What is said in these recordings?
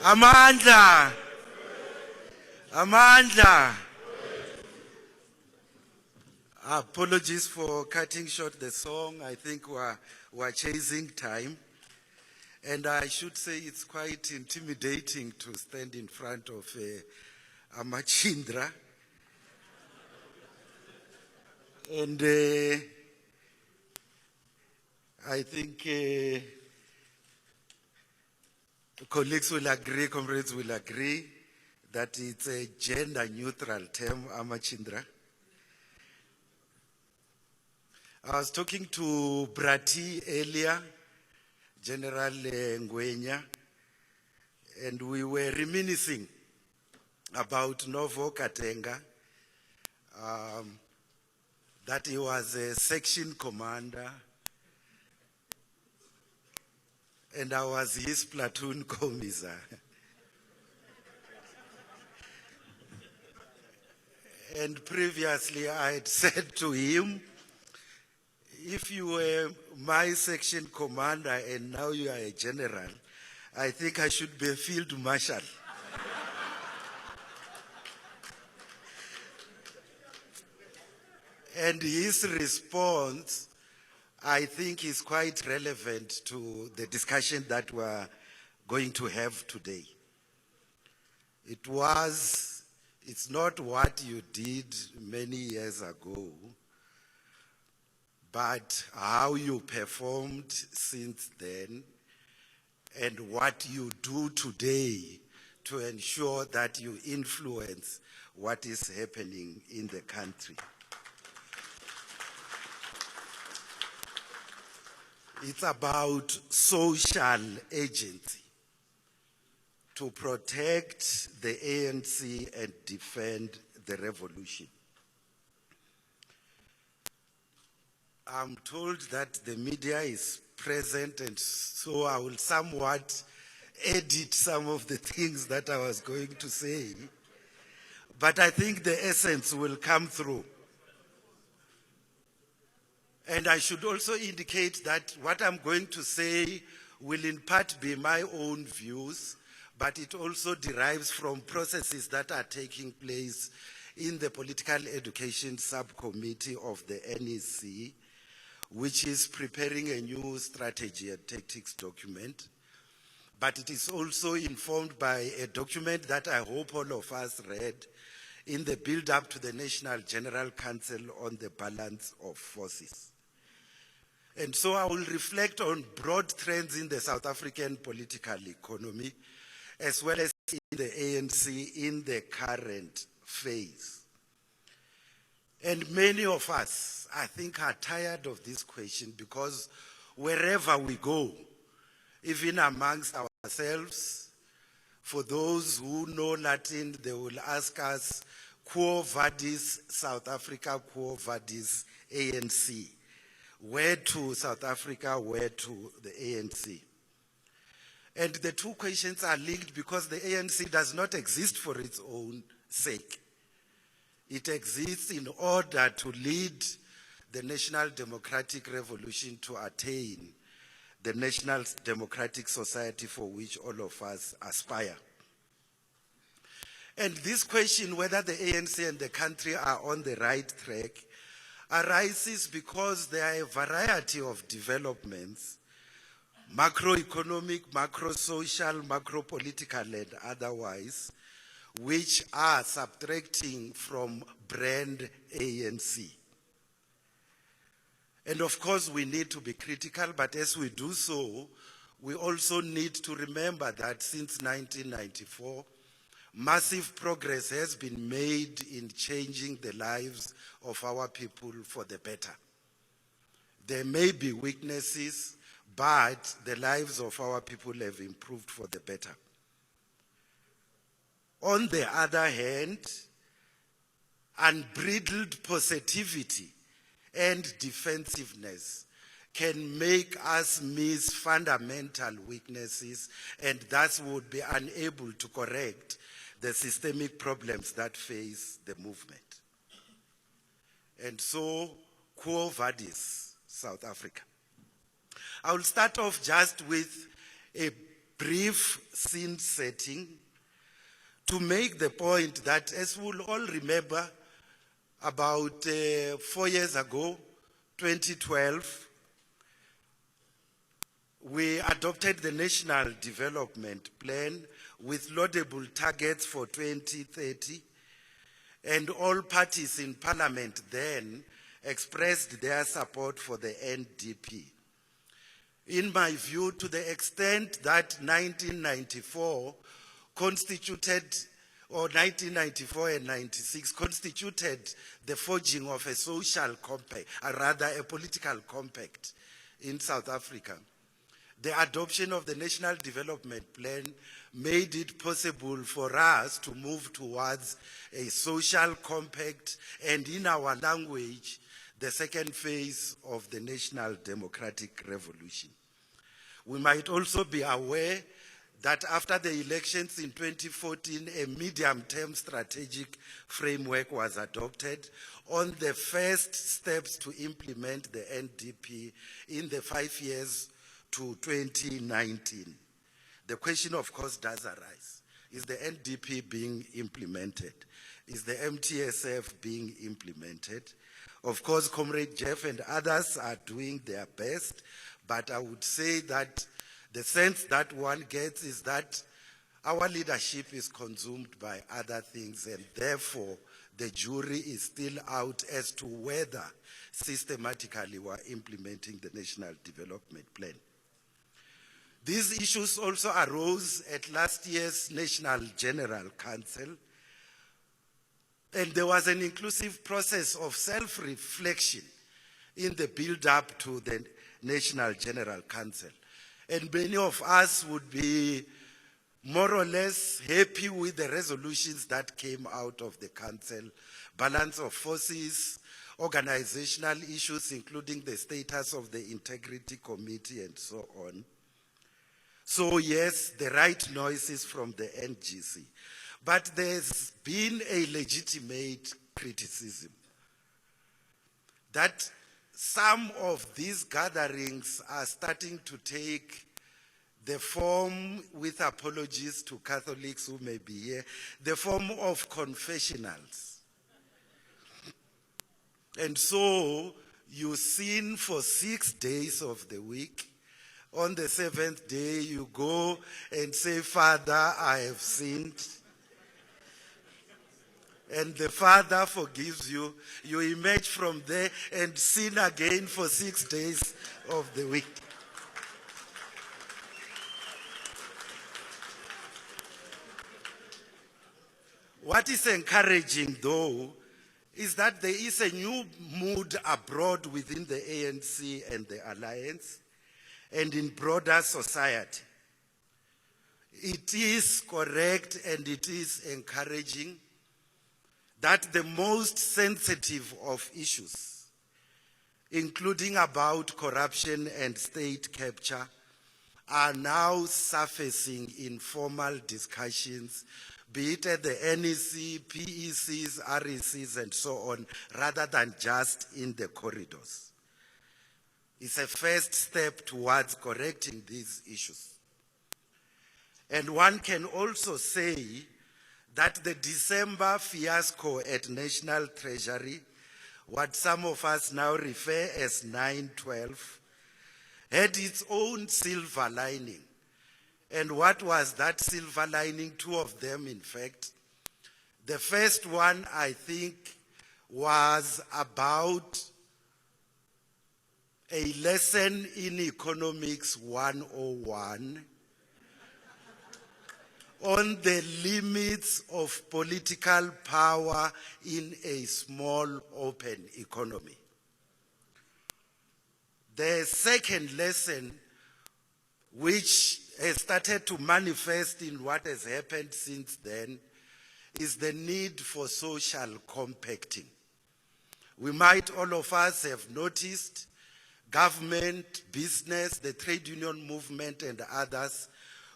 Amandla. Amandla. Apologies for cutting short the song. I think we're chasing time. And I should say it's quite intimidating to stand in front of Amachindra. And I think colleagues will agree, comrades will agree, that it's a gender-neutral term, Amachindra. I was talking to Brati earlier, General Ngwenya, and we were reminiscing about Novo Katenga, that he was a section commander, and I was his platoon commissar. And previously I had said to him, if you were my section commander and now you are a general, I think I should be a field marshal. And his response, I think, is quite relevant to the discussion that we're going to have today. It's not what you did many years ago, but how you performed since then and what you do today to ensure that you influence what is happening in the country. It's about social agency to protect the ANC and defend the revolution. I'm told that the media is present, and so I will somewhat edit some of the things that I was going to say, but I think the essence will come through. And I should also indicate that what I'm going to say will in part be my own views, but it also derives from processes that are taking place in the Political Education Subcommittee of the NEC, which is preparing a new strategy and tactics document. But it is also informed by a document that I hope all of us read in the build-up to the National General Council on the Balance of Forces. And so I will reflect on broad trends in the South African political economy, as well as in the ANC in the current phase. And many of us, I think, are tired of this question because wherever we go, even amongst ourselves, for those who know Latin, they will ask us, quo vadis South Africa, quo vadis ANC? Where to South Africa, where to the ANC? And the two questions are linked because the ANC does not exist for its own sake. It exists in order to lead the National Democratic Revolution to attain the National Democratic Society for which all of us aspire. And this question, whether the ANC and the country are on the right track, arises because there are a variety of developments, macroeconomic, macro-social, macro-political, and otherwise, which are subtracting from brand ANC. And of course, we need to be critical, but as we do so, we also need to remember that since 1994, massive progress has been made in changing the lives of our people for the better. There may be weaknesses, but the lives of our people have improved for the better. On the other hand, unbridled positivity and defensiveness can make us miss fundamental weaknesses and thus would be unable to correct the systemic problems that face the movement. And so, quo vadis South Africa? I will start off just with a brief scene setting to make the point that, as we'll all remember, about 4 years ago, 2012, we adopted the National Development Plan with laudable targets for 2030, and all parties in Parliament then expressed their support for the NDP. In my view, to the extent that 1994 constituted, or 1994 and 96 constituted the forging of a social compact, or rather a political compact in South Africa, the adoption of the National Development Plan made it possible for us to move towards a social compact and, in our language, the second phase of the National Democratic Revolution. We might also be aware that after the elections in 2014, a medium-term strategic framework was adopted on the first steps to implement the NDP in the 5 years to 2019. The question, of course, does arise. Is the NDP being implemented? Is the MTSF being implemented? Of course, Comrade Jeff and others are doing their best, but I would say that the sense that one gets is that our leadership is consumed by other things, and therefore the jury is still out as to whether systematically we're implementing the National Development Plan. These issues also arose at last year's National General Council, and there was an inclusive process of self-reflection in the build-up to the National General Council. And many of us would be more or less happy with the resolutions that came out of the council, balance of forces, organizational issues, including the status of the Integrity Committee and so on. So yes, the right noises from the NGC. But there's been a legitimate criticism that some of these gatherings are starting to take the form, with apologies to Catholics who may be here, the form of confessionals. And so you sin for 6 days of the week. On the 7th day, you go and say, Father, I have sinned. And the Father forgives you. You emerge from there and sin again for 6 days of the week. What is encouraging, though, is that there is a new mood abroad within the ANC and the Alliance and in broader society. It is correct and it is encouraging that the most sensitive of issues, including about corruption and state capture, are now surfacing in formal discussions, be it at the NEC, PECs, RECs, and so on, rather than just in the corridors. It's a first step towards correcting these issues. And one can also say that the December fiasco at National Treasury, what some of us now refer as 9/12, had its own silver lining. And what was that silver lining? Two of them, in fact. The first one, I think, was about a lesson in Economics 101 on the limits of political power in a small, open economy. The second lesson, which has started to manifest in what has happened since then, is the need for social compacting. We might, all of us, have noticed government, business, the trade union movement, and others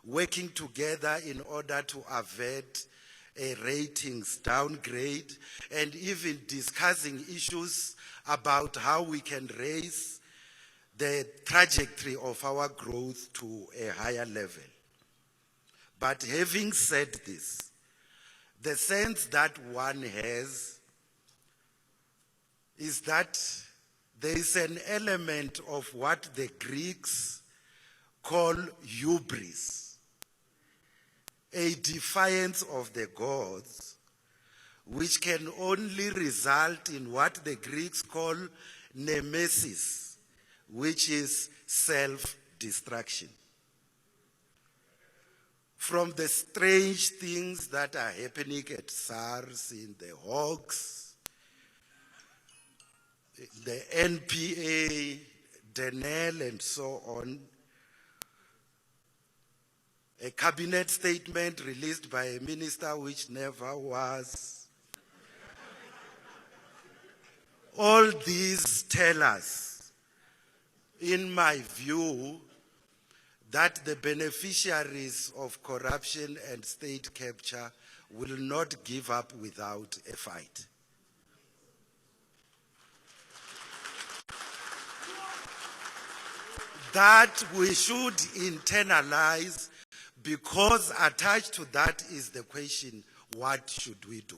working together in order to avert a ratings downgrade, and even discussing issues about how we can raise the trajectory of our growth to a higher level. But having said this, the sense that one has is that there is an element of what the Greeks call hubris, a defiance of the gods, which can only result in what the Greeks call nemesis, which is self-destruction. From the strange things that are happening at SARS, in the Hawks, the NPA, Denel, and so on, a cabinet statement released by a minister which never was. All these tell us, in my view, that the beneficiaries of corruption and state capture will not give up without a fight. That we should internalize, because attached to that is the question, what should we do?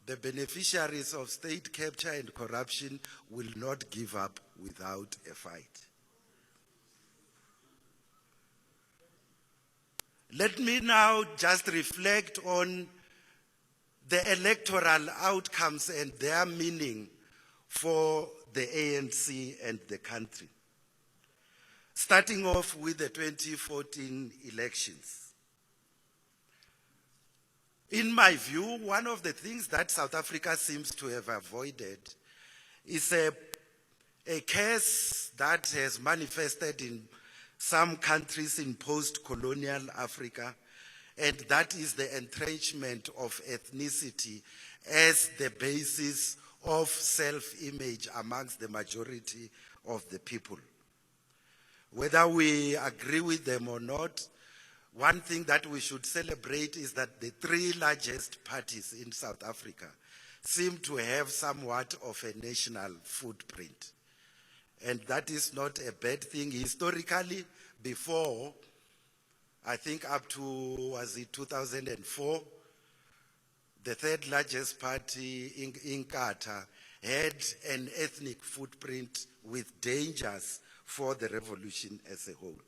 The beneficiaries of state capture and corruption will not give up without a fight. Let me now just reflect on the electoral outcomes and their meaning for the ANC and the country. Starting off with the 2014 elections. In my view, one of the things that South Africa seems to have avoided is a case that has manifested in some countries in post-colonial Africa, and that is the entrenchment of ethnicity as the basis of self-image amongst the majority of the people. Whether we agree with them or not, one thing that we should celebrate is that the three largest parties in South Africa seem to have somewhat of a national footprint. And that is not a bad thing. Historically, before, I think up to, was it 2004, the third largest party, eNCA, had an ethnic footprint with dangers for the revolution as a whole.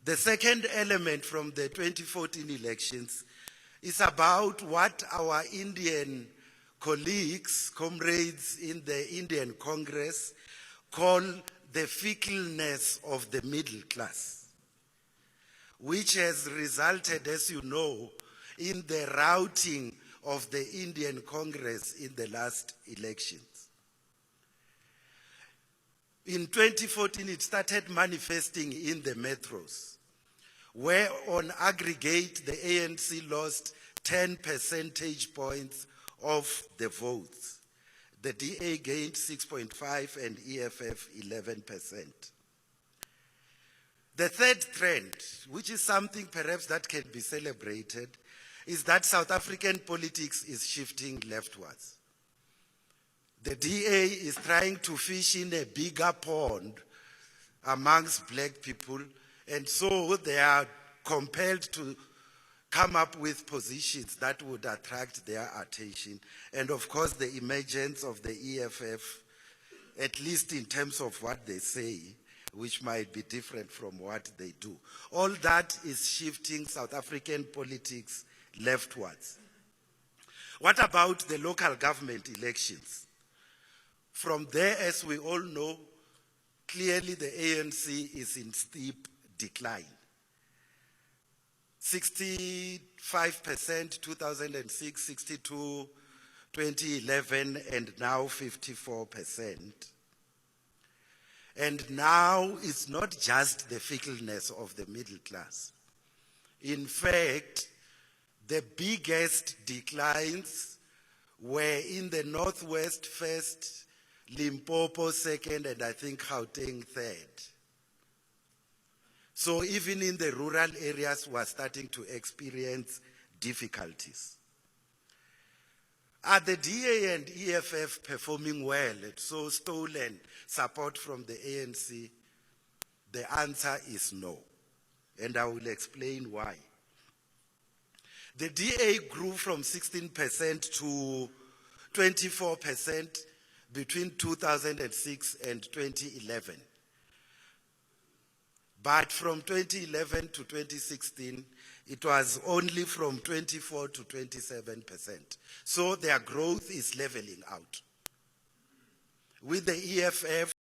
The second element from the 2014 elections is about what our Indian colleagues, comrades in the Indian Congress, call the fickleness of the middle class, which has resulted, as you know, in the routing of the Indian Congress in the last elections. In 2014, it started manifesting in the metros, where on aggregate, the ANC lost 10 percentage points of the votes. The DA gained 6.5 and EFF 11%. The third trend, which is something perhaps that can be celebrated, is that South African politics is shifting leftwards. The DA is trying to fish in a bigger pond amongst black people, and so they are compelled to come up with positions that would attract their attention. And of course, the emergence of the EFF, at least in terms of what they say, which might be different from what they do. All that is shifting South African politics leftwards. What about the local government elections? From there, as we all know, clearly the ANC is in steep decline. 65% 2006, 62 2011, and now 54%. And now it's not just the fickleness of the middle class. In fact, the biggest declines were in the Northwest first, Limpopo second, and I think Gauteng third. So even in the rural areas, we're starting to experience difficulties. Are the DA and EFF performing well and so stolen support from the ANC? The answer is no. and I will explain why. The DA grew from 16% to 24% between 2006 and 2011. But from 2011 to 2016, it was only from 24 to 27%. So their growth is leveling out. With the EFF,